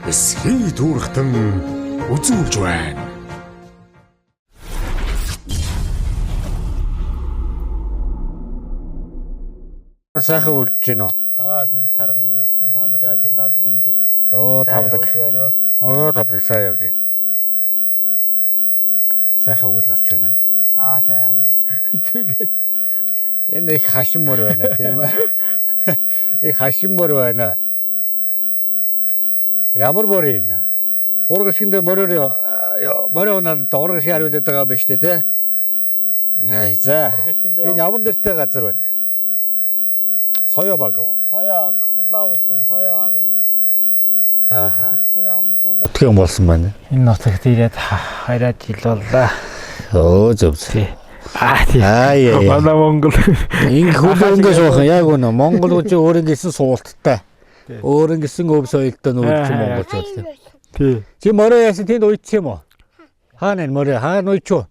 эсхий түүрхтэн үзүүлж байна. Сайхан үлдэж байна уу? Минь таран өгч та нарын ажил албан дээр. Тавдаг. байна уу? Тавдаг сайн явж байна. Сайхан үйл гарч байна. Сайхан үйл. Энэ их хашиммөр байна тийм ээ. Их хашиммөр байна. Ямар бор юм. Урагшинд мороо надад урагш хариулдаг байгаа биш үү те? За. Энэ ямар нэртэй газар байна? Соёо баг уу? Соёо лавсан соёо аг юм. Тин ам суулаа. Тэгэн болсон байна. Энэ нутагт ирээд 20 жил боллоо. Зөв. Тийм. Манай Монгол. Инх хөлөнгөө суухан яг үнэ Монгол үгүй өөрийн гэсэн суулттай. Өөрийн гэсэн өв соёлтой нүүдч монголчууд тийм. Тийм. Чи мороо яасан тэнд уйдсан юм уу? Хаана мороо хаана уйчуу?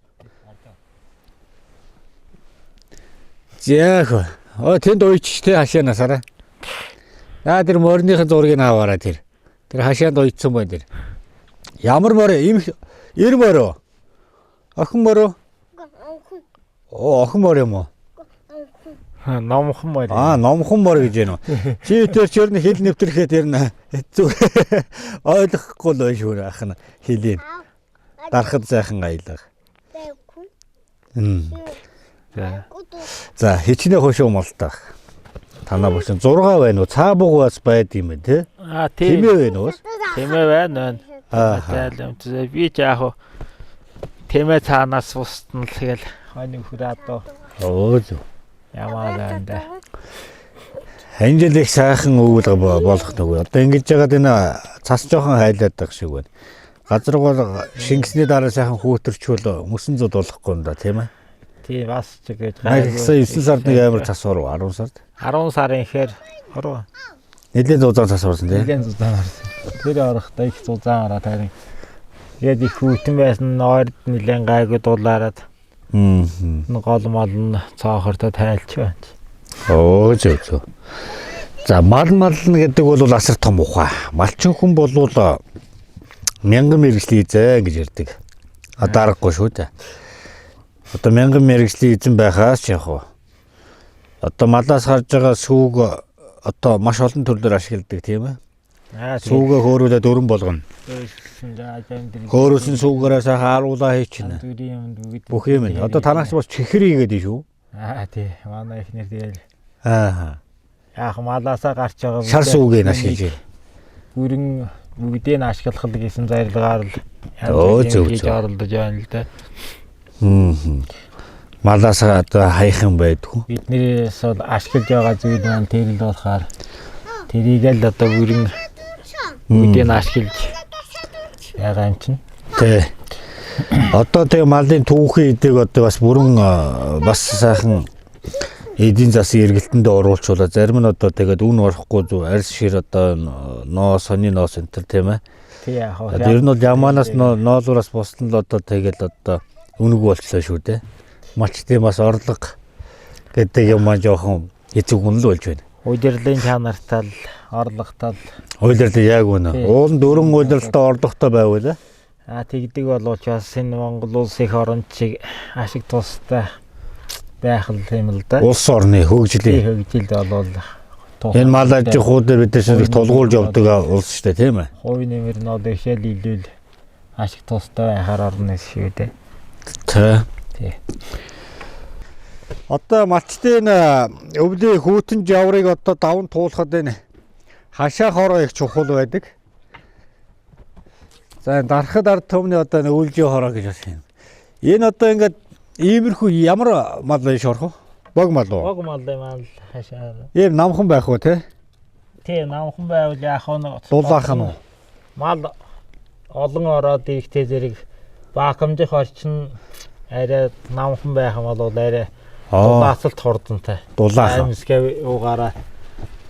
Яах вэ? Тэнд уйчих те хашаанасараа. Тэр морныхын зургийг аваарай тэр. Тэр хашаанд уйдсан байна тэр. Ямар мороо? Ир мороо. Охин мороо. Охин мороо юм уу? Номхон мороо. Номхон мороо гэж байна уу? Чи тэр чөрний хил нэвтрэхэд тэр ойлгохгүй л байж шүү ах нь хэлийг. Дарахад сайхан аялах. За хичнээн хошоо молтах. Танаа бошин 6 байна уу? Цаа бугаас байд юм бэ те? Тэмээ байна уу? Тэмээ байна. Би ч яг тэмээ цаанаас устна л тэгэл хойны хүрээд зөв. Ямаа байна. Энэ жил их сайхан өвөл болох нүгөө. Одоо ингэж яагаад энэ цас жоохон хайлаад байх шиг байна. Газар бол шингэсний дараа сайхан хүүтэрчүүл мөсөн зод болохгүй юм да тийм ээ. Тийм бас ч гэж гайхсан 9 сард нэг амар цас оров 10 сард. 10 сарын ихээр оров. Нэлийн зузаан цас орсон тийм. Нэлийн зузаан орсон. Тэр орохдоо их зузаан ороод харин. Тэгээд их хүйтэн байсан ойрд нэлийн гайгүй дуулаараад. Гол мал нь цаохортой тайлч байна. Зөв. За мал гэдэг бол асар том ухаа. Малчин хүн болвол мянган мэргэжлийн эзэн гэж ярьдаг. Дарахгүй шүү дээ. Одоо мянган мэргэжлийн эзэн байхаас яг уу. Одоо малаас харж байгаа сүүг одоо маш олон төрлөөр ашигладаг тийм ээ. Сүүгээ хөөрүүлээд өрөн болгоно. Хөөрүүлсэн сүүгээрээ сайхан аруулаа хийчихнэ. Бүх юм. Одоо танаас бас чихэр хийгээд шүү. Тий. Манай ихнэр тэгэл. Яг малаасаа гарч байгаа шар сүүгийг ашиглаж. Бүрэн бүгдийг ашиглах гэсэн зорилгоор л зөв оролдож байна л да. Малаасаа одоо хаях юм байдгүй. Биднээс бол ашиглаж байгаа зүйл маань тэр л болохоор тэрийг л одоо бүрэн бүгдийг ашиглаж байгаа юм чинь. Тий. Одоо тэг малын түүхийн эдэг одоо бас бүрэн бас сайхан эдийн засгийн эргэлтэндээ оруулчулаа. Зарим нь одоо тэгээд үн орохгүй зү арьс шир одоо сони ноос энэ тийм ээ. Тий яах вэ? Тэр нь бол яманаас ноолуураас босдон л одоо тэгэл одоо үнэгүй болчихлоо шүү дээ. Малчтын бас орлого гэдэг юм аа жоохон эцэг хүн л болж байна. Удирдлын чанартай л орлоготой л удирдал яг үнэ. Уул дөрөн удирдалтай орлоготой байвал тэгдэг боловч бас энэ Монгол улс их орнд шиг ашиг тустай байх л юм л да. Улс орны хөгжил болвол энэ мал аж ахуй дээр бидээс их тулгуурж явдаг улс шүү дээ тийм ээ. Хувь нэмэр нь одоо ихэл илүүл ашиг тустай байхаар орно шүү дээ. Тий. Одоо малчтын өвлийн хүүтэн жаврыг одоо даван туулахад энэ хашаа хороо их чухал байдаг. За дарахад ард түмний одоо өвлжийн хороо гэж байна. Энэ одоо ингээд иймэрхүү ямар мал байж орох вэ? Бог мал уу? Бог мал юм хашаа. Ийм намхан байх уу те? Тий, намхан байвал яах вэ? Дулаахан уу? Мал олон ороод ирэхтэй зэрэг баакамжих орчин арай намхан байх юм бол арай дулаацалт хурдантай. Дулаахан. Амьсгээ уугаараа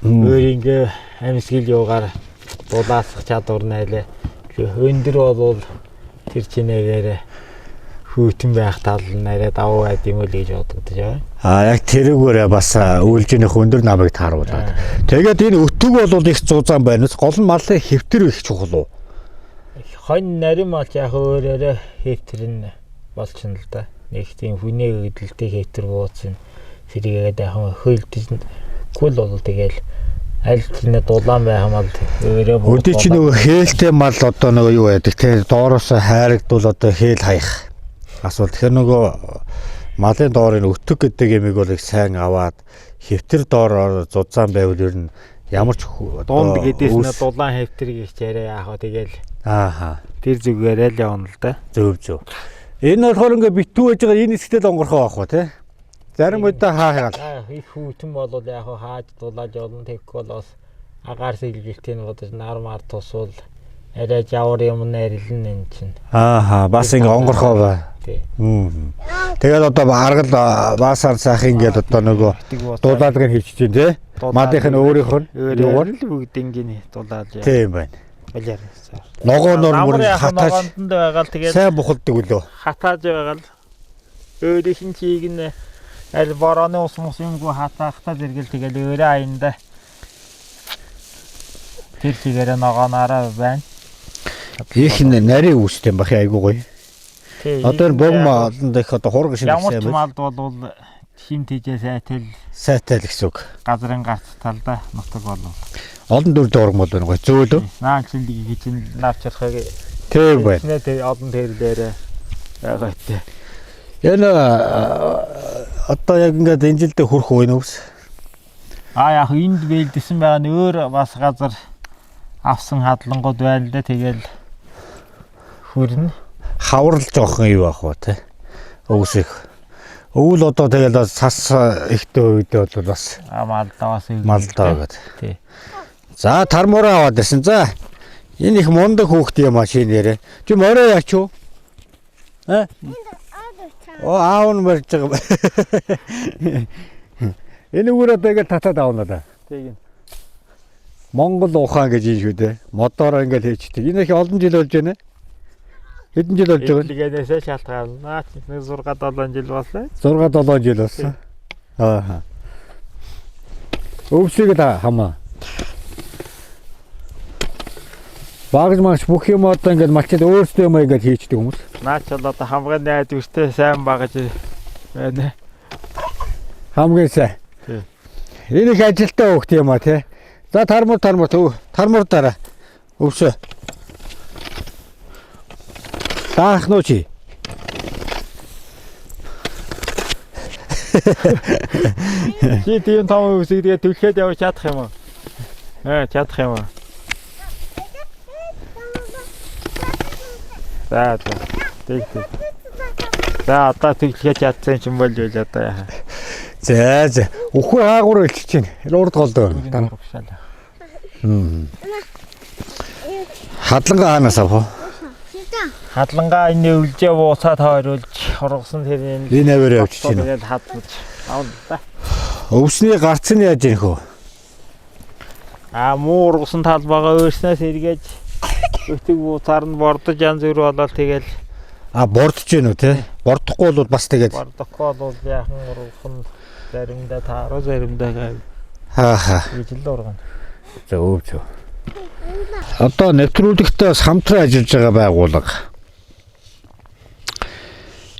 өөрийнхөө амьсгал юугаар дулаацах чадвар найлаа. Өндөр бол тэр чинээгээр Хүүтэн байх тал нь арай давуу байд юм уу гэж бодогдож байгаа. Яг тэрүүгээрээ бас үйлжинэх өндөр намайг тааруулаад. Тэгээд энэ өтөг бол их зузаан байна. Гол нь малын хэвтэр их чухал уу? Хонь нарийн малч яг өөрөөрөө хэвтэр нь болчихно л да. Нэг тийм хүнээ гэдэлтэй хэвтэр бууцсан. Сэрийгээд яхан хөөлдөж гүйл бол тэгэл аль чинээ дулаан байх мал өөрөө өдөө чи нөгөө хээлтэй мал одоо нөгөө юу байдаг те доороос хайрагдвал одоо хээл хаях асуул. Тэгэхээр нөгөө малын доорын өтөг гэдэг ямиг бол их сайн аваад хэвтэр доор зузаан байвал ер нь ямар ч дунд гэдээснэ дулаан хэвтэр гэж яриа яах вэ тэгэл тэр зүгээрээ л явна л да. Зөв. Энэ болохоор ингээ битүү байж байгаа энэ хэсэгтэл онгорхоо авах ба те. Зарим удаа хаагаад. Их хүүтэн бол яг хааж дулааж олон тэгэхгүй бол бас агаар сэлгэлтийг бодож нармаар тусвал арай жавар юм нэрэлэн энэ чинь. Бас ингээ онгорхоо бай. Тэгээд одоо аргал баасаар сайх ингээд одоо нөгөө дуулаадаг нь хийчих чинь те. Мадынх нь өөрийнх нь юугаар л бүгд ингээ дулааж яа. Тийм байна. Балиар. Ногооноор мөр хатааж байгаа л тэгээд сайн бухалдаг үлээ. Хатааж байгаа л өөрийнх нь чийг нь аль борооны ус юмгүй хатаахтаа зэрэгэл тэгэл өөрөө аянда тэр чигээрээ ногоонаараа байна. Их нарийн үүстэй бах айгуу гоё. Одоо богма олон дэх одоо хург шиг юм. Ямар ч малд бол шин тийжээ сайтай л гэсэн үг. Газрын гарц талда нутаг болов. Олон дүр дургмал байна гоё зөөлөө. Наанчлыг гэж навчрахыг тийм байна. Тэ олон тэр дээр байгаа тэ. Энэ одоо яг ингээд энэ жилдээ хүрэх үе нүс. Яг энд бэлдсэн байгаа нь өөр бас газар авсан хадлангууд байна л да тэгэл хүрнэ. Хаврал жоохон юу ах ба те. Өвсөх. Өвөл одоо тэгэл цас ихтэй үедээ бол бас малдаа бас малдаа гэдэг. Тий. За тармураа аваад ирсэн. За энэ их мундаг хүүхд юм а шинээрээ. Чи мороо яач юу? Аав нь морж байгаа. Энэ үрээ одоо ингээд татаад авна да. Тийм. Монгол ухаан гэж юм шүү дээ. Модороо ингээд хийчихдэг. Энэ их олон жил болж байна. Хэдэн жил болж байгаа? Эдлгээдээсээ шалтгаална. Нэг 6-7 жил боллоо. 6-7 жил болсон. Өвсөг л хамаа. Багж маш бүх юм одоо ингээд малчид өөрсдөө юм ингээд хийчихдэг хүмүүс. Наач бол одоо хамгийн найд үртэй сайн багж байна. Хамгийн сайн. Энэ их ажилтаа хөөхт юм а тий. За тармур дараа. Өвсөө. Таах нуу чи. Чи тийм том өвсөг тэгээ түлхээд явж чадах юм уу? Чадах юм уу? За. За одоо тэглэж чадсан юм бол юу л одоо яа. За. Үхүү хаагуур илчиж чинь. Урд голдоо. Хадлангаа хаанаас авах вэ? Хадлангаа энэ өвлжээ буусаад хойруулж хоргосон тэр энэ аваар явчих чинь. Тэгээд хадлаж авна да. Өвсний гарц нь яаж ирэх вэ? Муу ургасан талбайгаа өөрснөөс эргэж өтөг буусаар нь бордож янз бүр болоод тэгэл бордож гэнэ үү те? Бордохгүй бол бас тэгээд бордохгүй бол яахан ургасан заримдаа тааруу заримдаа ижил ургана. Зөв. Одоо нэвтрүүлэгтээ хамтран ажиллаж байгаа байгууллага.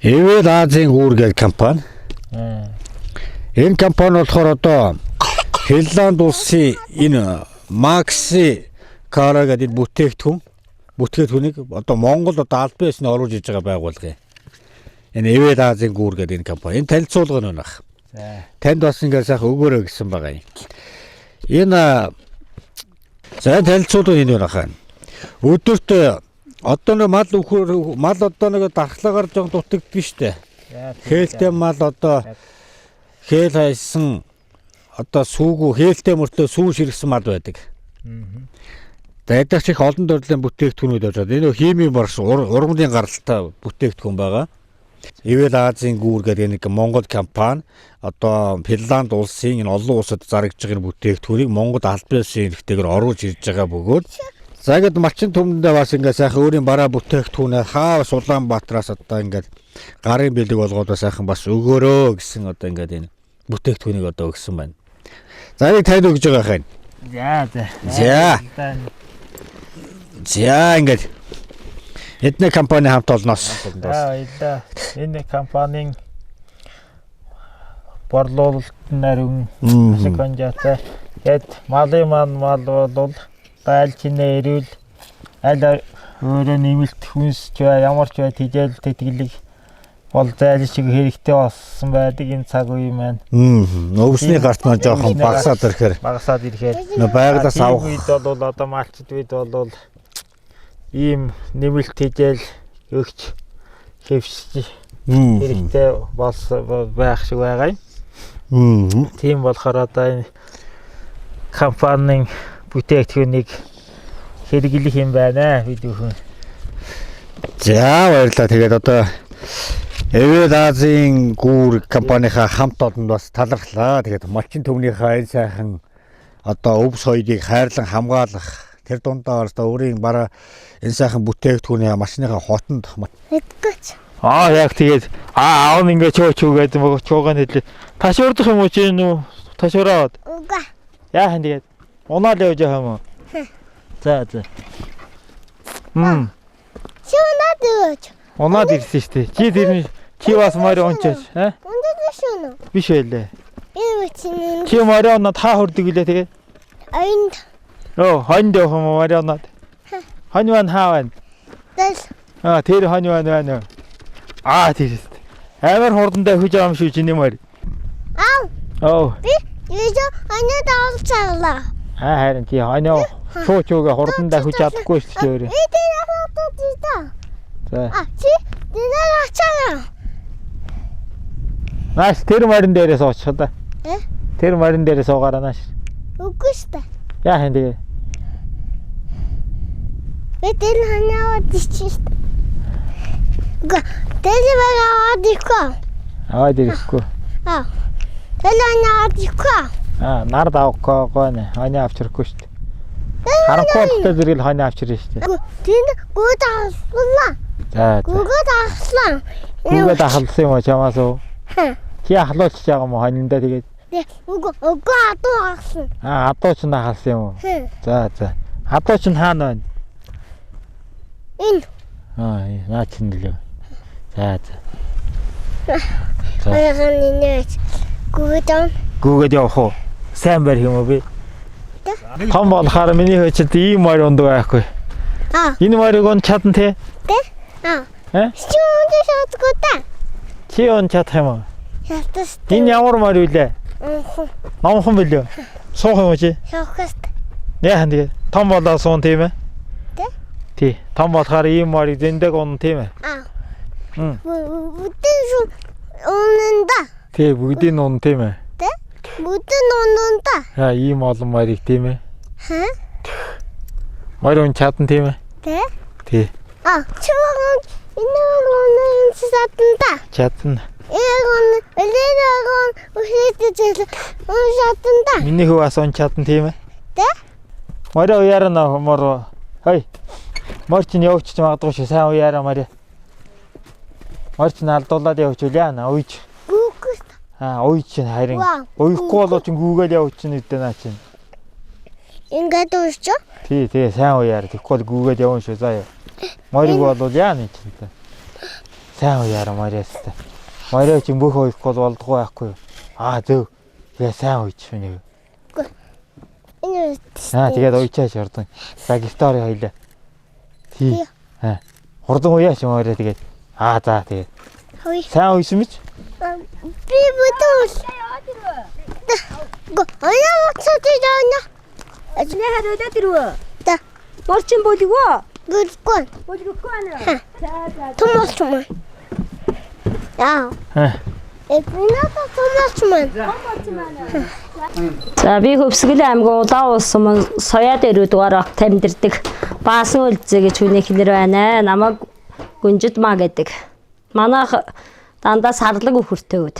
Эвэл Азийн гүүр гэдэг компани. Энэ компани болохоор одоо Финланд улсын энэ Макси Кара гэдэг бүтээгдэхүүнийг одоо Монгол одоо аль биесний оруулж иж байгаа байгууллага. Энэ Эвэл Азийн гүүр гэдэг энэ компани. Энэ танилцуулга нь байна. Танд бас ингээд сайхан өгөөрэй гэсэн байгаа юм. Энэ танилцуулга энэ байна. Өдөрт одоо нэг мал одоо нэг дархлагаар жоо дутагддаг штэ. Хээлтэй мал одоо хээл хайсан одоо сүүгүү хээлтэй мөртлөө сүү ширгсэн мал байдаг. Дайдагч их олон төрлийн бүтээгдэхүүнүүд байж байгаа. Энэ химийн марш ургамлын гаралтай бүтээгдэхүүн байгаа. Эвэл Азийн гүүр гэдэг нэг Монгол компани одоо Финланд улсын энэ олон улсад зарагдж байгаа бүтээгдэхүүнийг Монгол аль биесийн хэрэгтэйгээр оруулж ирж байгаа бөгөөд За ингээд малчин төмөндөө бас ингээд сайхан өөрийн бараа бүтээгдэхүүнээ хаав Улаанбаатараас одоо ингээд гарын бэлэг болгоод сайхан бас өгөөрөө гэсэн одоо ингээд энэ бүтээгдэхүүнийг одоо өгсөн байна. За яг танд өгж байгаа хань. За ингээд эдний компани хамт олноос. Энэ компанийн борлуулалт нарийн секонжаатай гэд малын мал бол байлчны эрүүл аль өөрөө нэмэлт хүнс ч ямар ч тэжээл тэтгэлэг бол зайлшиг хэрэгтэй болсон байдаг энэ цаг үе маань. Өвсний гарт маань жоохон багасаад ирэхээр байгалаас авах үед бол одоо малчд үед бол ийм нэмэлт тэжээл өгч хэвшиж хэрэгтэй байх шиг байгаа юм. Тийм болохоор одоо энэ компанийн бүтээгдэхүүнийг хэрэглэх юм байна бид бүхэн. За баярлалаа. Тэгээд одоо Эвэл Азийн гүүр компанийнхаа хамт олонд бас талархлаа. Тэгээд малчин төвнийхээ энэ сайхан одоо өв соёлыг хайрлан хамгаалах тэр дундаа одоо өөрийн бараа энэ сайхан бүтээгдэхүүний машиныхаа хотонд мэдгүйч. Яг тэгээд аав нь ингээ чөөчөөгээд чуугаа хэлээ. Ташуурдах юм уу чи нүү? Ташуураад. Уга. Яа хэн тэгээд унаал явж байгаа юм уу? За. Шунаад өгөөч. Унаад ирсэн шүү дээ. Чи тэр чи бас морь унчаач, Ундад шүүн үү? Биш байлээ. Энэ чинь Чи морь унаад хаа хүрдэг гэлээ тэгээд. айнд. Хонд явах юм морь унаад. Хонь маань хаа байна? Дэл. Тэр хонь байна. Тэр. Амар хурдандаа хүж байгаа юм шүү чиний морь. Би Юуж анаад авцаалаа. харин чи хоньоо чууга хурдандаа хүж чадахгүй шүү дээ өөрөө. Би тэр аваад дийдаа. За. Чи динаа ачаа. Нааш тэр морин дээрээ суучих да. Тэр морин дээрээ суугаараа нааш. Үгүй шүү дээ. Яа хэн тэгээ. Би тэр ханаа дичээ. Га тэр байгаа Ирэхгүй. Тэр ханаа дичээ. Нар давхгүй гоо хоньоо авчрахгүй шүү дээ. Харанхуйтай зэрэг хоньоо авчрна шүү дээ. Тэр гууд авслаа. За. Гууд авслаа. Гүүгээд ахалсан юм уу чамаас уу? Чи ахлуулчих байгаа юм уу хоньндаа тэгээд? Үгүй адуу авсан. Адуу ч нахалсан юм уу? За. Адуу ч хаана байна? Энэ. Наа чинь лээ. За. Аяхан нэж. Гүүгээд явах уу? Сайн барих юм уу би? Том болохоор миний хөөчд ийм морь ундаг байхгүй. Энэ морийг он чадна те? Чи ундаг шатгүй та. Чи он чадах юм уу? Ятас. Энэ ямар морь вэ? Номхон билүү? Суух юм уу чи? Шохост. Яа хэнтэй? Том болоо суун тийм ээ? Тий. Том болохоор ийм морийг зэндэг унна тийм ээ? Бүтэн шүү унанда. Тий, бүгдийг унна тийм ээ? Бүтэн унанда. Ийм олон морийг тийм ээ? Морь он чадна тийм ээ? Тий. Чи энэ унаа сатанда. Чадна. Элэгон үхээдэж шатанда. Миний хүү бас он чадна тийм ээ? Морь уяарна мор. Морь чинь явууч ч магадгүй шүү. Сайн уяараа морь. Морь чинь алдуулаад явууч үлээ ууж. Ууж чинь харин. Уухгүй болоо чинь гүүгээл явууч чинь үдэ наа чинь. Ингээд уушч. Тий, сайн уяар. Тэгэхгүй гүүгээл явна шүү заа. Морийг болвол яана чинь та. Сайн уяараа морьяас та. Морь чинь бүх уухгүй болдгоо байхгүй юу? Зөв. Тэгээ сайн ууж байна. Энэ. Тэгээд уйчаач хурдан. За гитарын хоёлаа. Тий. Хурдан уяач морь тэгээд. За тэгээд. Сайн уйсан мэт. Би бүтэн. Аяа цочиж яана. Ажны хараад ирвэ. Та. Борчин болиго. Гүлгүн. Болиго ана. За. Томоочман. Эпината томоочман. За би Хөвсгөл аймгийн Улаан улсын Соёо дээр дугаар тамдирдаг Баасан үлзээ гэж хүний хэлэр байна. Намайг Гүнжид маа гэдэг. Манайх дандаа сарлаг өхөртэй үүд.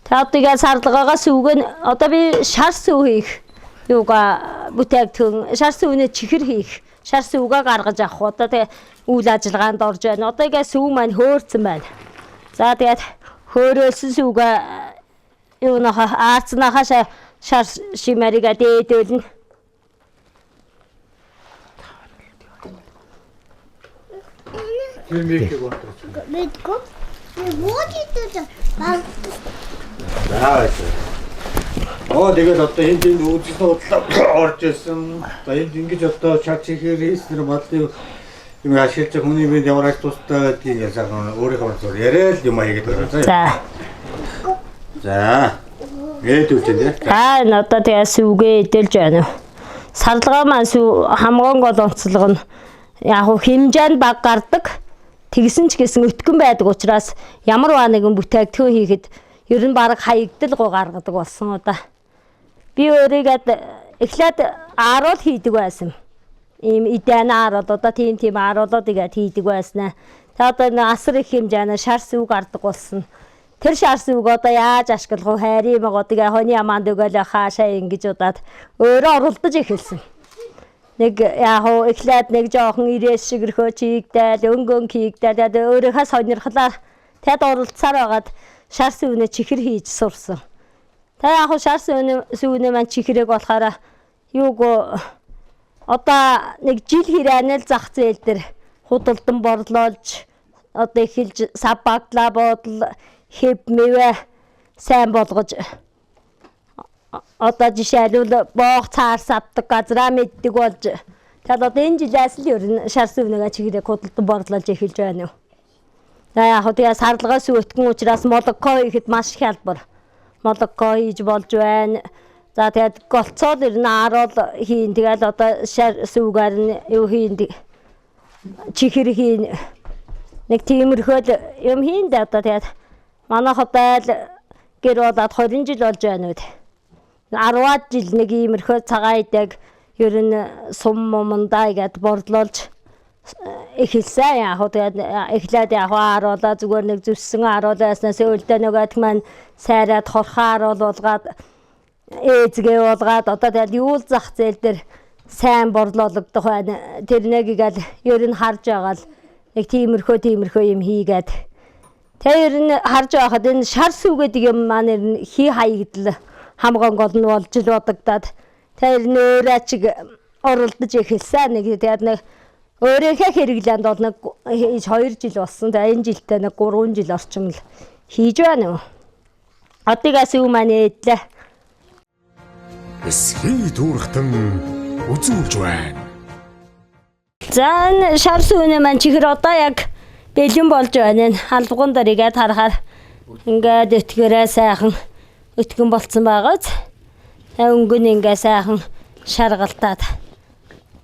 Тэгээд сарлагаагаас үгэн одоо би шар сүв хийх юугаа бүтээгдэхүүн шар сүүнээ чихэр хийх, шар сүүгээ гаргаж авах. Одоо тэгээ үйл ажиллагаанд орж байна. Одоо ингээ сүү маань хөөрцөн байна. За тэгээд хөөрөөсөн сүүгээ юунахаа аацнахаа шар шимэрига дээдэлнэ. Мэдгүй. Вот это. Тэгээд одоо энд үзэл бодлоо орж ирсэн. Одоо энд ингэж одоо чат чихэр хийснээр бодлыг юм ашиглаж хүний биед ямар ч тустай гэдгийг сайхан өөрийнхөө зур яриад юм аягээд байгаа. За. Гээд үлдэн дээ. Одоо тэгээ сүүгээ эдэлж байна. Сарлага маань сүү хамгаан гол онцлог нь яг хэмжээнд баг гардаг. Тэгсэн ч гэсэн өтгөн байдаг учраас ямар нэгэн бүтээгдэхүүн хийхэд ер нь баг хаягдал гоо гаргадаг болсон одоо. Би өөрийгөө эхлээд ааруул хийдэг байсан. Ийм идэн ааруул одоо тийм ааруулууд игээд хийдэг байснаа. Тэгээ одоо асар их хэмжээний шар сүү гардаг болсон. Тэр шар сүүг одоо яаж ашиглах вэ? Хайрын мөгөдгөө хоны аманд өгөөл хаашаа ингэж удаад өөрөө оролдож эхэлсэн. Нэг яг эхлээд нэг жоохон ирээс шигэрхөө чигдэл өнгөн хийгдэл өөрийнхөө сонирхлаар тэд оролцсаар байгаад шар сүүнээ чихэр хийж сурсан. Тэгээ яг шар сүүнээ маань чихрээг болохоор юуг одоо нэг жил хэрэнэл зах зээл дээр худалдан борлуулж одоо эхэлж сабагдлаа бодол хэв мэвэ сайн болгож одоо жишээлбэл боог цаарс авдаг газраа мэддэг болж тэгээд одоо энэ жилээс л ер нь шар сүүнээ чихрээ худалдан борлуулж эхэлж байна юу. За яг тэгээ сарлагаас өтгөн учраас молоко хийхэд маш хялбар. Молоко хийж болж байна. За тэгээд голцоод ер нь ааруул хийн тэгэл одоо шар сүүгээр нь юу хийн чихэр хийн нэг тиймэрхүү юм хийн дээ одоо тэгээд манайх одоо гэр болоод 20 жил болж байна үү. 10 жил нэг иймэрхүү цагаан идэг ер нь сум момондаа игээд борлуулж эхэлсэн. Яг тэгээд эхлээд яг ааруулаа зүгээр нэг зүссэн ааруулааснаас өлдөө нөгөөд маань сайраад хорхоо ааруулгаад ээзгээ болгоод одоо тэгээд юул зах зээл дээр сайн борлуулагдах байна. Тэр нэг игээл ер нь харж байгаа л нэг тиймэрхүү юм хийгээд тэр ер нь харж байхад энэ шар сүүгээд юм маань ер нь хий хаягдл хамгаан гол нь болж л бодогдоод тэр нөөрэ чиг оролдож эхэлсэн. Нэг тэгээд нэг өөрийнхөө хэрэглээнд бол нэг 2 жил болсон. Тэгээд энэ жилдээ нэг 3 жил орчим л хийж байна. Одоогаас юу маань эдлээ. Эсхий дүүрхтэн үзүүлж байна. За энэ шар сүүнээ маань чихэр одоо яг бэлэн болж байна. Албагун дээр игээд харахаар ингээд өтгөрөө сайхан өтгөн болцсон байгааз. Өнгөн ингээ сайхан шаргалтаад.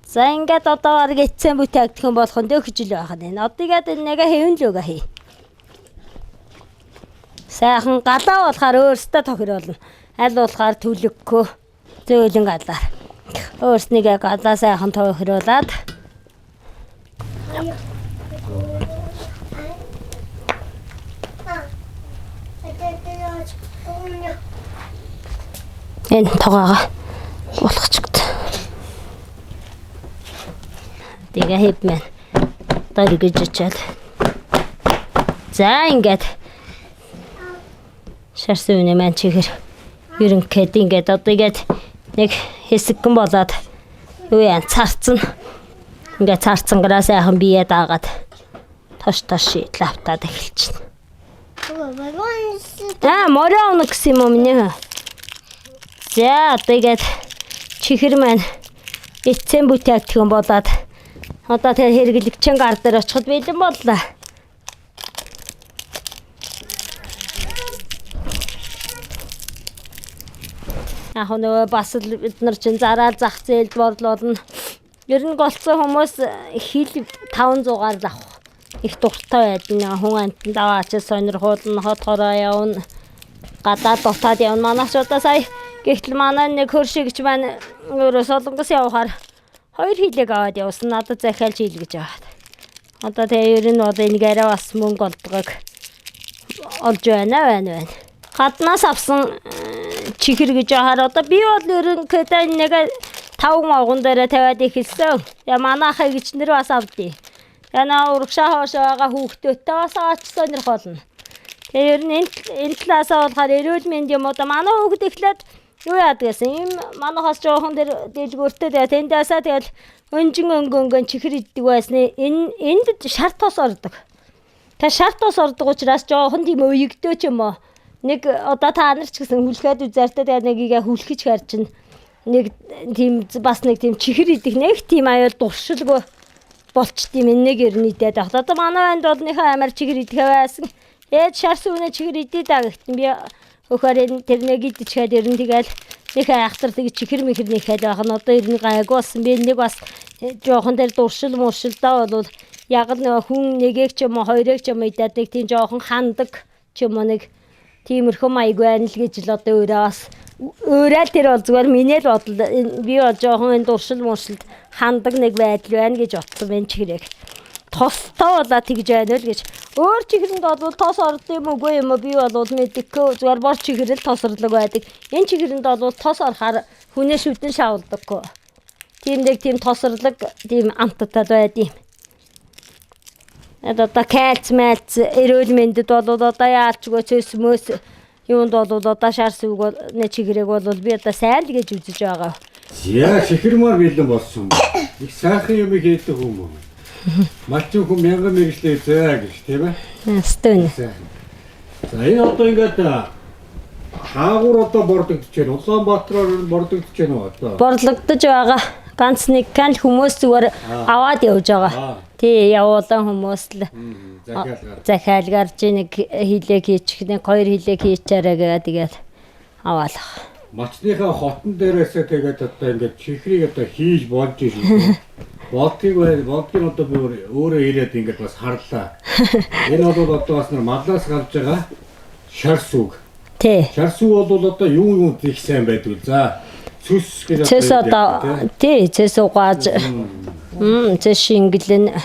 За ингээд одоо арга эцэн бүтээгдэхүүн болох нь дөхж л байхад энэ. Одоогад нэг хэвэн л үгээ хий. Сайхан галаа болохоор өөртөө тохируулна. Аль болохоор төлөггүй зөөлөн галаар. Өөрснийгээ галаа сайхан тохируулаад энэ тоогоо болгочгд. Тэгээ хэвмэн дөргиж чад. За ингээд шар сүүнээ маань чихэр ерөнхийд ингээд одоо ингээд нэг хэсэгэн болоод юу яа царцсан. Ингээд царцсангараа сайхан бие даагаад тош лавтаад эхэлчихнэ. Мороо оног гэсэн юм минь. За тэгээд чихэр маань эцэн бүтээгдэхүүн болоод одоо тэр хэрэглэгчэн гар дээр очиход бэлэн боллоо. Яг нөгөө бас л бид нар чинь зараад зах зээлд борлуулна. Ер нь голцсон хүмүүс хил 500-аар л авах их дуртай байдна. Хүн амтнд аваач сонирхуулна, хот хороо явна. Гадаад дутаад явна. Манайч одоо сая гэтэл манай нэг хөршигч маань өөрөө Солонгос явахаар 2 хилэг аваад явсан. Надад захиалж ийл гэж аваад. Одоо тэгээ ер нь бол энийгээрээ бас мөнгө олдгоог олж байна. Гаднаас авсан чихэр гэж яхаар одоо би бол ерөнхийдөө нэг 5 агуун дээр тавиад ихэлсэн. Я манайхаа гिचнэр бас авдээ. Яна урагшаа хоошоога хүүхдөөтэй бас очсон нэр холно. Тэр нь энэ талаасаа болохоор эрүүл мэнд юм одоо манай хүүхд эхлээд юу яадаг гэсэн юм манайхаас жоохон дээр дэлгүүртэй тэгээ тэндээсаа тэгэл өнгөн чихэр иддэг байсны энд шарт тос ордог. Та шарт тос ордог учраас жоохон тийм өйгдөө ч юм уу. Нэг одоо та нар ч гэсэн хүлхээд үзээртэй тэгээ нэгийг хүлхэж харчин нэг тийм бас нэг тийм чихэр идэх нэг тийм аюул дуршилгүй болчт юм нэг эрнийдээд баг. Одоо манай банд бол нэг амар чихэр идэх байсан. Ээж шар сүнэ чихэр идэх даа гэхдээ би өхөр тэр нэг идчихээд ерэн тэгэл нэг айхтар тэг чихэр мэхэр нэхэд байх нь одоо ерэн гайгүй болсон. Би нэг бас жоохон дээр дуршил муршилдаа бол яг л нэг хүн нэгийг ч юм уу хоёрыг ч юм идээдэг тийм жоохон хандаг ч юм уу нэг тиймэрхүү маяг байна л гэж л одоо өөрөө тэр бол зүгээр миний л бодол би бол жоохон энэ дуршил муршилд хандаг нэг байдал байна гэж бодсон байна чихрэг. Тостоо болоо тэгж байна л гэж. Өөр чихрэнд бол тос ордог юм үгүй юм би бол мэдэхгүй зүгээр бор чихрэл тосрлог байдаг. Энэ чихрэнд бол тос орохоор хүнээ шүдэн шавладаггүй. Тийм нэг тийм тосрлог тийм амттад байдаг юм. Одоо кальц мэлц эрүүл мэндэд бол одоо яалчгүй цэс мөс юунд бол одоо шар сүг нэ чихрэг бол би одоо сайн л гэж үзэж байгаа. Яа чихэрмаар бэлэн болсон. Их сайхан юм хийдэг юм уу? Малчин хүн мянган мэрэгчлээ заа гэж тийм ээ. Стэн. За энэ одоо ингээд хаагур одоо бордогдож байна. Улаанбаатараар бордогдож байна уу одоо? Борлогдож байгаа. Ганц нэг кал хүмүүс зүгээр аваад явж байгаа. Тий явуулан хүмүүс л захиалгаар чи нэг хилэг хийчих нэг 2 хилэг хийчээрэй гэдэг тэгээд аваалах. Мачныхаа хотон дээрээсээ тэгээд одоо ингээд чихрийг одоо хийж болж ирсэн. Болдгийг одоо би өөрөө ирээд ингээд бас харлаа. Энэ бол одоо бас маллаас гарч байгаа шар сүг. Тий. Шар сүг бол одоо юу их сайн байдгүй. За цэс гэж цэс одоо тий цэс угааж цэс шингэлэн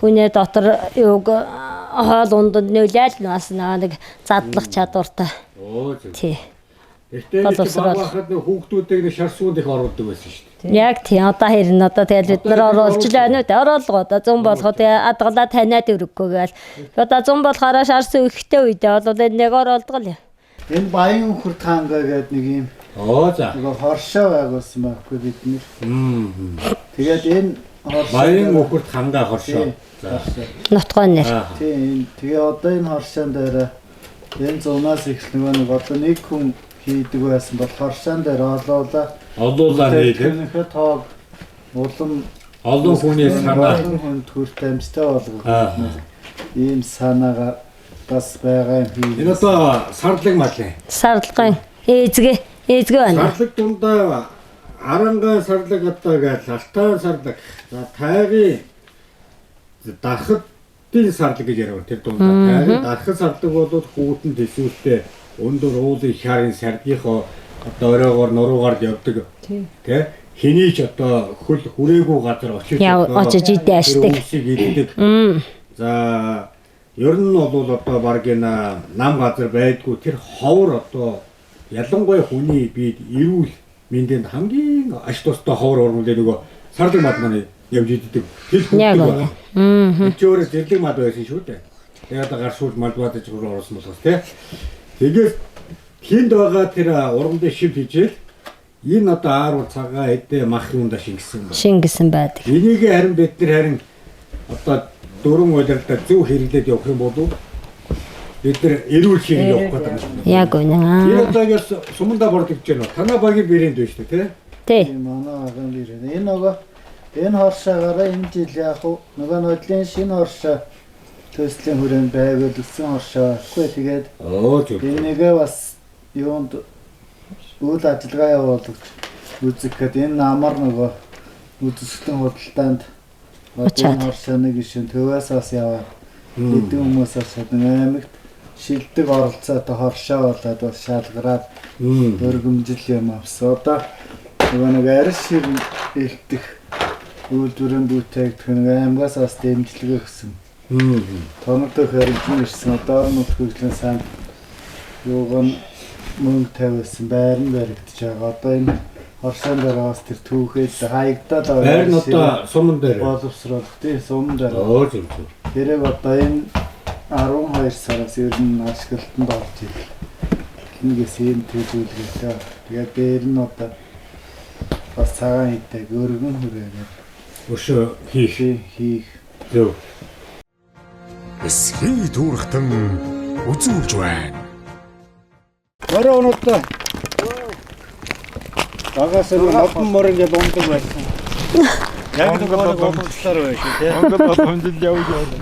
хүнээ дотор юуг хоол ундад нөлөөл бас нэг задлах чадвартай. Оо зөв. Тий. Эхтээ бахад хүүхдүүдийг шар сүгэнд их оруулдаг байсан шүү дээ. Яг тий одоо хэрнээ одоо тэгэл бид нар оруулж байна үү? Оруулга одоо 100 болоход адгалаа таниад өргөхгүй гээл. Одоо 100 болохоор шар сүг ихтэй үедээ бол энэ нэг оруулдаг л юм. Энэ баян өхөр таанга гэдэг нэг юм. Оо за. Нөгөө хоршоо байгуулсан байхгүй бид нэр. Тэгээд энэ баян өхөр таанга хоршоо. За. Нутгой нэр. Тийм. Тэгээ одоо энэ хоршоон дээр энэ зунаас их нэг одоо нэг хүн хийдэг байсан бол хоршоон дээр олуулаа хийдэг. Тэгэхээр тоог олон хүний санаа хүн төрт амжтай болгох. Ийм санаага бас байгаа юм. Энэ одоо сарлаг малын. Сарлагын ээзгээ байна. Сарлаг дундаа арангаан сарлаг одоо гэж алтан сарлаг. За тайгийн дахадын сарлаг гэж яриа. Тэр дундаа тайгийн дахад сарлаг бол хүүтэн төсвөлтэй өндөр уулын харын саргийнхоо одоо оройгоор нуруугаар явдаг. Тэ хинийч одоо хөл хүрээгүй газар очиж идэ ашдаг. За ер нь бол одоо баг энэ нам газар байдгүй тэр ховор одоо ялангуяа хүний бид эрүүл мэндэнд хамгийн аш тустай ховор ургуулдаг нөгөө сарлаг мад маань явж иддэг. Тэр хүүхдүүд байна. Чи өөрөө зэрлэг мад байсан шүү дээ. Тэгээд гар шууд мад бадаж орсон болохоос тий. Тэгээд хинд байгаа тэр ургамлын шив хийжэл энэ одоо ааруу цагаа эдээ мах юунда шингэсэн байдаг. Энийг харин бид нар харин одоо дөрөн удирдаа зөв хэрэглээд явах юм бол бид нар эрүүл хэрэг явах гэдэг юм. Яг үнэ. Энэ удаагаас суманда бордогдож байна. Танаа багийн брэнд байна шүү дээ, тий? Тийм манай агаан брэнд. Энэ нөгөө энэ хоршоогаараа энэ жил яг нөгөө нодлын шинэ хоршоо төслийн хүрээнд байвал өссөн хоршоо баггүй тэгээд энэгээ бас юунд үйл ажиллагаа явуулдаг үзэх гээд энэ намар нөгөө үзэсгэлэн худалдаанд энэ хоршооны гишүүн төвөөс бас яваа хэдэн хүмүүсээс аймагт шилдэг оролцоотой хоршоо болоод бас шалгараад өргөмжил юм авсан. Одоо нөгөө нэг арьс ширэн илтэх үйлдвэрийн бүтээгдэхүүн нэг аймагаас бас дэмжлэг өгсөн. Тоногтой хэрэгжин ирсэн. Одоо нутг хөгжлийн сан юуган мөнгө тавиулсан байр нь баригдаж байгаа. Одоо энэ Орсын дээр бас тэр түүхэд хаягдаад Байр нь одоо суман дээр. боловсруулах тий суман дээр. Зөв. Тэрэг одоо энэ 12 сараас ер нь ашиглалтанд орж ирэх. Нэгээс юм төлөвлөгөөтэй. Тэгээд дээр нь одоо бас цагаан хийдэг өргөн хүрээгээд Өшөө хийх. Зөв. Эсхий дүүрхтэн үзүүлж байна. Морь өнөдөө. Багаас нь нодон морь ингээд ундаг байсан. Яг нэг боломжлоор байна шүү тий. Монгол боломжтой явж байна.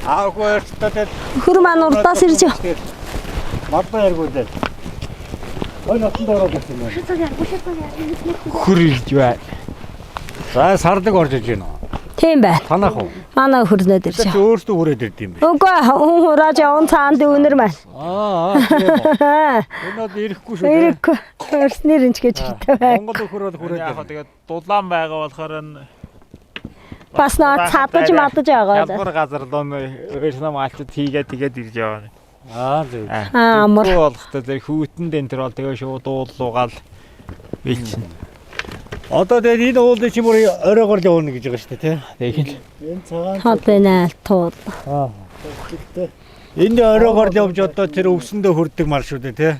Аахууртаа Хөр маань урдаас ирж яв. мадаа яргуудаа. Ой нотонд ороод ирсэн юм. Хөр ирж байна. За сардаг орж иж байна. Тийм бай. Танах уу? Манай хөрнөд ирж Чи яв. өөртөө хүрээд ирд юм бэ? Үгүй хүн хурааж явсан цаанд өнөр маань. Тийм үү. Өнөөд ирэхгүй шүү. Ирэхгүй. Хөрснэр инч гэж хэлдэг бай. Монгол хүрээд хүрээд. Яг тэгээд дулаан байгаа болохоор энэ Бас нөө цадаж мадаж байгаа. хялбар газар лон өөрснөө малчд тэгээд ирж яваа. Зөв. Амар. Болохтой тэр хүүтэнд энэ төр бол тэгээ шууд уулуугаал бэлчин. Одоо тэгээд энэ уулын чимөр оройгоор л явна гэж байгаа шүү дээ тий. Тэгэл энэ цагаан Хад байна туул. цогцолтой. Энд оройгоор л явж одоо тэр өвсөндөө хүрдэг мал шүү дээ тий.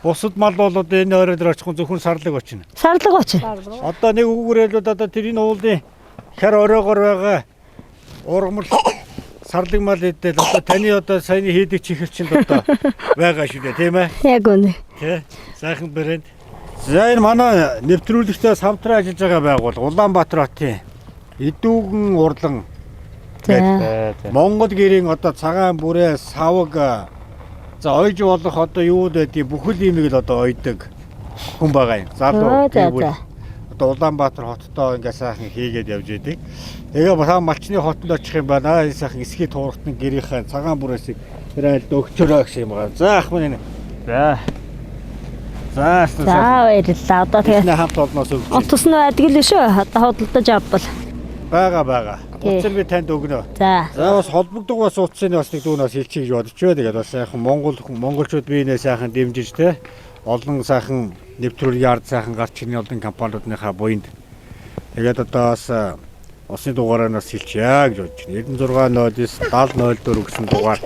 Бусад мал бол одоо энэ орой дээр очихын зөвхөн сарлаг очино. Сарлаг очи. Одоо нэг үгээрэл одоо тэр энэ уулын хэр оройгоор байгаа ургамал сарлаг мал идэл одоо таны одоо саяны хийдэг чихэр чинь одоо байгаа шүү дээ тийм ээ. Яг үнэ. Тий. Сайхан брэнд. За энэ манай нэвтрүүлэгтээс хамтран ажиллаж байгаа байгуул Улаанбаатар хотын Идүүгэн урлан За. Монгол гэрийн одоо цагаан бүрээ савг за ойж болох одоо юу байдгийг бүхэл имийг л одоо ойдог хүн байгаа юм. Залуу тэгвэл одоо Улаанбаатар хоттой ингээ сайхан хийгээд явж идэг. Тэгээ бахаа малчны хотод очих юм байна. Энэ сайхан эсхий туурхтан гэрийнхээ цагаан бүрээсийг тэр айлд өгчөрөө гэх юм байна. За ах минь. за За баярлалаа. Одоо тэгээ хамт олноос өгч. отос нь байдаг л шүү. Одоо хөдөлтөж авбал. Байгаа. Тий. Утсыг би танд өгнө. За. За бас холбогдох бас утсыг бас нэг дүүнээс хэлчих гэж бодож байна. Тэгээд бас сайхан монголчууд биенээ сайхан дэмжиж те олон сайхан нэвтрүүлгийн ард сайхан гарч ирнэ олон компаниудынхаа буйнд. Тэгээд одоо бас усны дугаараас хэлчихье гэж бодож байна. 9609 7004 гэсэн дугаар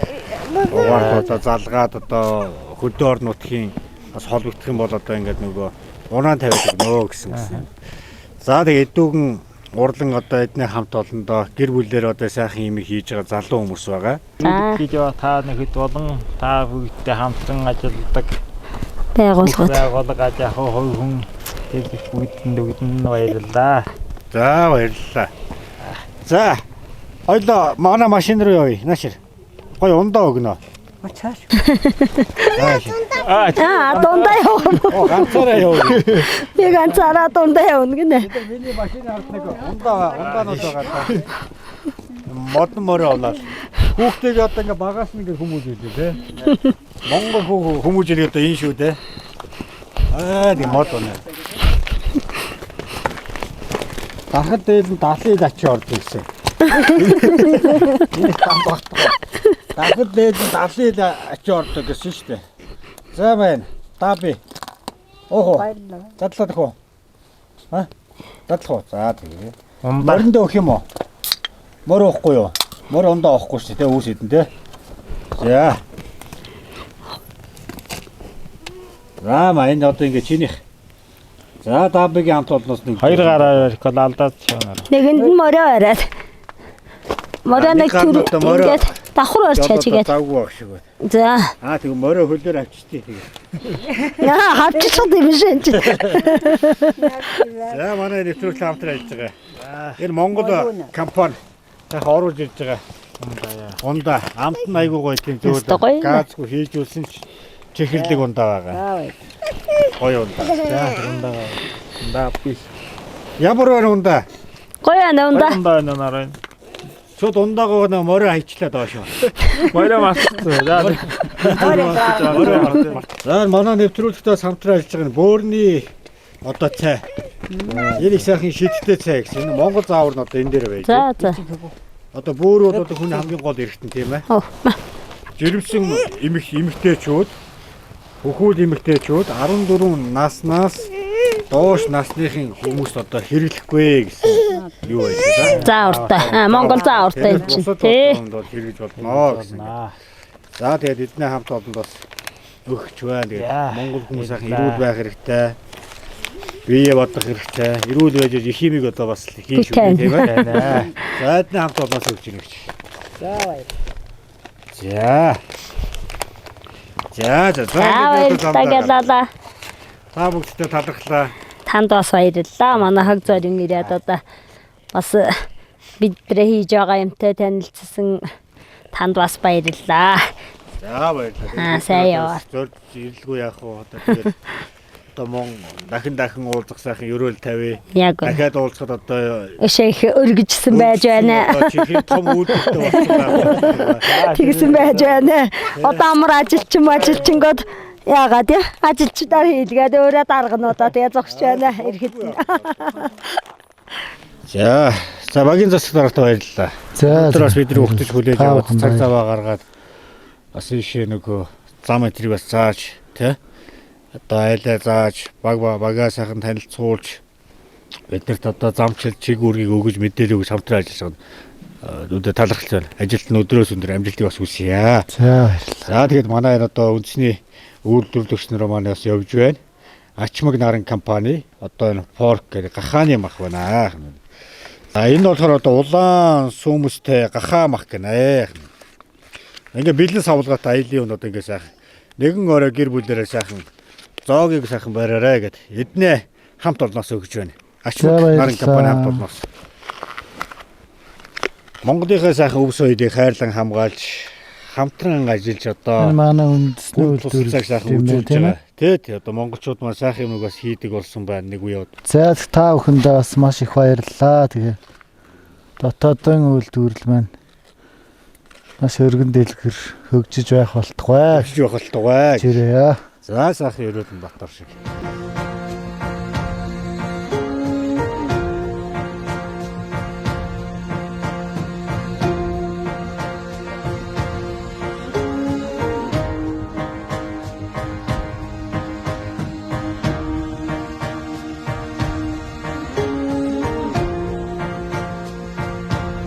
одоо залгаад одоо хөдөө орон нутгийн бас холбогдох юм бол одоо ингээд нөгөө унаан тавиад өгнө гэсэн. За тэгээд Идүүгэн урлан одоо эдний хамт олондоо гэр бүлээр одоо сайхан юм хийж байгаа залуу хүмүүс байгаа. гэж яа та нэгэд болон та бүгдтэй хамтран ажилладаг Байгууллагууд. яг хүн тэр бүгдэнд баярлалаа. За баярлалаа. За ойлоо манай машин руу явъя. Наашир. Гой ундаа өгнө. Дундаа явна. Ганцаараа явъя. Би ганцаараа дундаа явна гинэ. Миний машины ард нэг ундаанууд байгаа. Модон морь олоод. Хүүхдийг одоо ингээ багаас нэг хүмүүс үлээ те. Монгол хүмүүс ирээ одоо энэ шүү дээ. Ди мод оноо. Дахад дээр нь 70 ачи орж ирсэн. Энэ там багтгаа. Дахад дээр нь 70 ачи ордог гэсэн шүү дээ. За байна. Таби. Охо. Дадлах уу? Дадлах. За тэгээ. Моринд өгөх юм уу? Морь уухгүй юу? Морь ондоо авахгүй шүү дээ үүс хэдэн те. За. За маань одоо ингэ чинийх. За Табигийн хамт олноос нэг Хоёр гараар ирэх бол алдаад чанаа. Нэгэнд нь морио бариад. Морио нэг төр ингээд давхар орч хажигээд. Завгүй баг шиг байна. За. Тэгээ морио хөлөөр авчихдээ тэгээ. Хавччихсан юм шиг энэ. За манай нэвтрүүлэг хамтран ажиллаж байгаа. Энэ Монгол компани яг оруулж ирж байгаа. Ундаа амт нь айгуу гоё тийм зөв газгүй хийжүүлсэн чихэрлэг ундаа байгаа. Гоё ундаа. За Ундаа би. Ямар ундаа? Гоё ундаа. Ундаа нараа. Шууд ундаагаа нөө морио хайчлаа доошоо. Морио мартсан. За манай нэвтрүүлэгтээс хамтран ажиллаж байгаа бөөрний одоо цай. Энэ их сайхан шидтэй цай гэсэн. Энэ Монгол заавар нь одоо энэ дээр байж. За. Одоо бөөрүүд одоо хүний хамгийн гол эргэтэн тийм ээ. Жирэмсэн эмэгтэйчүүд Хөхүүл эмэгтэйчүүд 14 наснаас доош насныхын хүмүүс одоо хэрэглэхгүй гэсэн юу байлаа. За уртаа. Монгол за уртаа юм чинь. Тий. Бол хэрэгж болно гэсэн. За тэгээд эдний хамт олонд бас өгч байна. Тэгээд Монгол хүмүүс ахын эрүүл байх хэрэгтэй. Бие бодох хэрэгтэй. Эрүүл байж их юмыг одоо бас хийж өгөх тийм ээ. За эдний хамт олоноос өгч ийнэ гэж. За баяр. За баярлалаа. Та бүгдтэй талархлаа. Танд бас баярлалаа. Манай хаг зорин ирээд одоо бас бидрээ хийж байгаа юмтай танилцсан танд бас баярлалаа. За баярлалаа. Сайн яваа. Зорж ирэлгүй яах вэ? Одоо тэгээд одоо дахин уулзах сайхан ерөөл тавь. Яг гоо. Дахиад уулзахад одоо Өшөөх өргөжсөн байж байна. чихээ том үүдэлтэй болсон байна. Тэгсэн байж байна. Одоо амар ажилчингод яагаад яа? Ажилчдаар хийлгээд өөрөө даргануудаа тэгээ зогсож байна. Ирэхэд. За багийн засаг дарагт баярлалаа. За Өнөөдөр бас бидний ухтаж хүлээж аваад цаг заваа гаргаад бас ийшээ нөгөө зам этрийг бас зааж тий одоо айлаа зааж багаа сайхан танилцуулж биднэрт одоо замчил чиг үүргийг өгөж мэдээлэл өгж хамтран ажиллаж байгаа өдөө талархалтай байна. Ажилт нь өдрөөс өндөр амжилтыг бас хүсье. За баярлалаа. За тэгээд манай одоо үндэсний үйлдвэрлэгч нар маань бас явж байна. Ачмаг наран компани одоо энэ Fork гэдэг гахааны мах байна. За энэ болохоор одоо улаан сүмстэй гахаа мах гэнэ. Ингээ бизнес авалгаатай айлын өнөд ингээ сайхан нэгэн орой гэр бүлээрээ сайхан зоогийг сайхан бариараа гэд эднээ хамт олноос өгч байна. Ачмаг наран компани хамт олноос. Монголынхаа сайхан өвс соёлыг хайрлан хамгаалж хамтран ажиллаж одоо манай үндэсний үйлдвэрлэлийг сайхан үзүүлж байгаа. Тэ одоо монголчууд маань сайхан юмыг бас хийдэг болсон байна нэг үе. За та бүхэндээ бас маш их баярлалаа. Тэгээ дотоодын үйлдвэрлэл маань маш өргөн дэлгэр хөгжиж байх болтугай. Хөгжиж байх болтугай. Жирээ. За сайхан ерөөдөн Батар шиг.